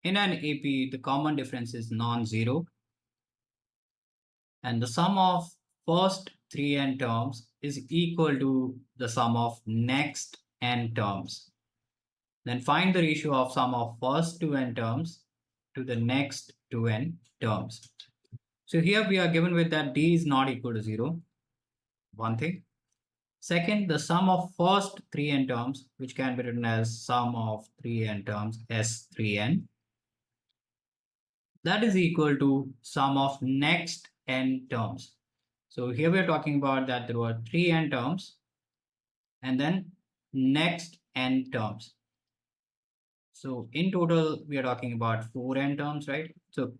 In an AP, the common difference is non-zero, and the sum of first three n terms is equal to the sum of next n terms. Then find the ratio of sum of first two n terms to the next two n terms. So here we are given with that d is not equal to 0, one thing. Second, the sum of first three n terms, which can be written as sum of three n terms S3n, that is equal to sum of next n terms. So here we are talking about that there were three n terms and then next n terms. So in total, we are talking about four n terms, right? So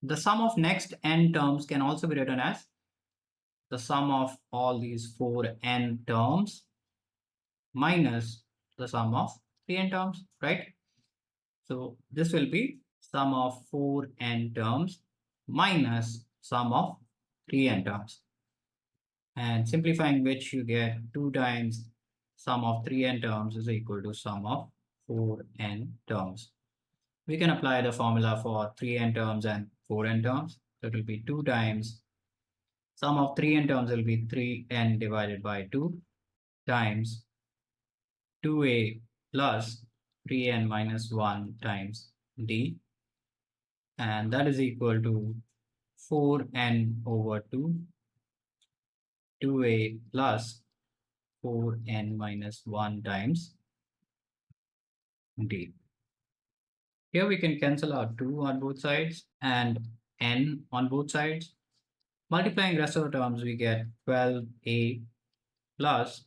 the sum of next n terms can also be written as the sum of all these four n terms minus the sum of three n terms, right? So this will be sum of four n terms minus sum of three n terms. And simplifying which you get 2 times sum of three n terms is equal to sum of four n terms. We can apply the formula for three n terms and four n terms. So it will be 2 times sum of three n terms will be 3n divided by 2 times 2a plus 3n minus 1 times d, and that is equal to 4n over 2, 2a plus 4n minus 1 times d. Here we can cancel out 2 on both sides and n on both sides. Multiplying rest of the terms, we get 12a plus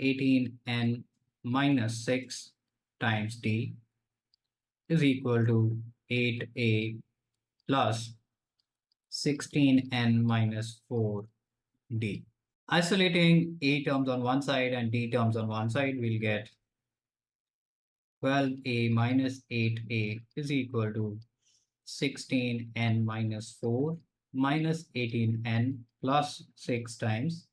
18n minus 6 times d is equal to 8a plus 16n minus 4d. Isolating a terms on one side and d terms on one side, we'll get 12a minus 8a is equal to 16n minus 4 minus 18n plus 6 times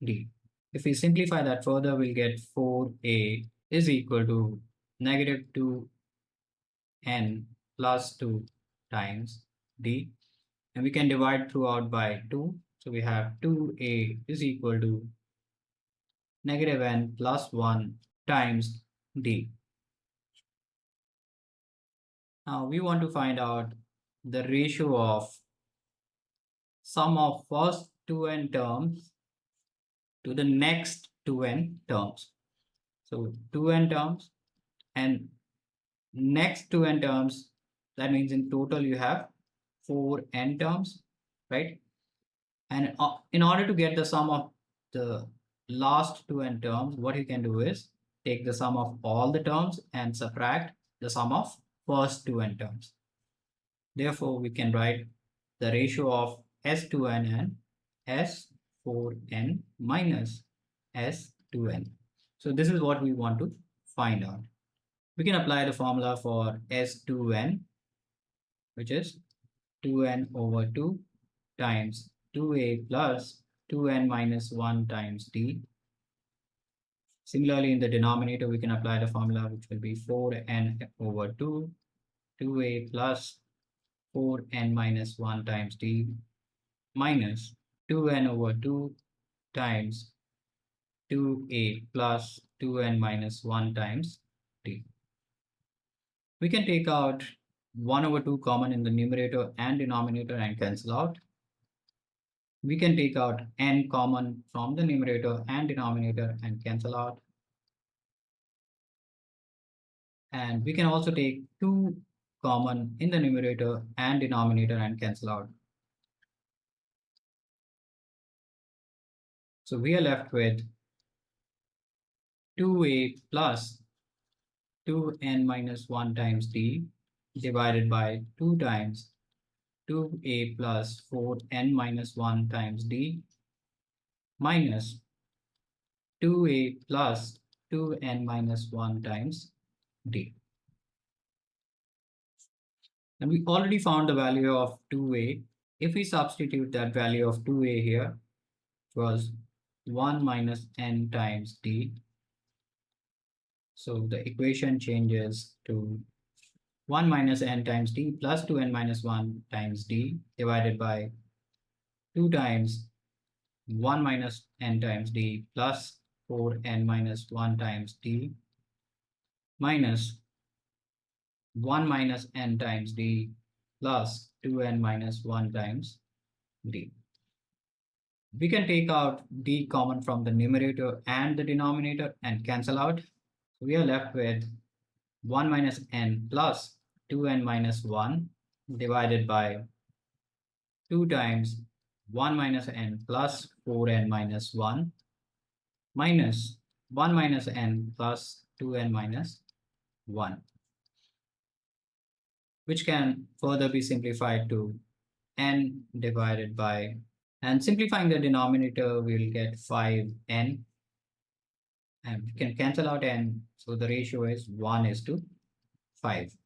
d. If we simplify that further, we'll get 4a is equal to negative 2n plus 2 times d. And we can divide throughout by 2. So we have 2a is equal to negative n plus 1 times d. Now we want to find out the ratio of sum of first two n terms to the next two n terms. So 2n terms and next two n terms, that means in total you have 4n terms, right? And in order to get the sum of the last two n terms, what you can do is take the sum of all the terms and subtract the sum of first two n terms. Therefore, we can write the ratio of S2n and S4n minus S2n. So this is what we want to find out. We can apply the formula for S2n, which is 2n over 2 times 2a plus 2n minus 1 times d. Similarly, in the denominator, we can apply the formula, which will be 4n over 2, 2a plus 4n minus 1 times d minus 2n over 2 times 2a plus 2n minus 1 times d. We can take out 1 over 2 common in the numerator and denominator and cancel out. We can take out n common from the numerator and denominator and cancel out. And we can also take 2 common in the numerator and denominator and cancel out. So we are left with 2a plus 2n minus 1 times d divided by 2 times 2a plus 4n minus 1 times d minus 2a plus 2n minus 1 times d. And we already found the value of 2a. If we substitute that value of 2a here, it was 1 minus n times d. So the equation changes to 1 minus n times d plus 2n minus 1 times d divided by 2 times 1 minus n times d plus 4n minus 1 times d minus 1 minus n times d plus 2n minus 1 times d. We can take out d common from the numerator and the denominator and cancel out. So we are left with 1 minus n plus 2n minus 1 divided by 2 times 1 minus n plus 4n minus 1 minus 1 minus n plus 2n minus 1, which can further be simplified to n divided by, and simplifying the denominator, we'll get 5n, and we can cancel out n, so the ratio is 1:5.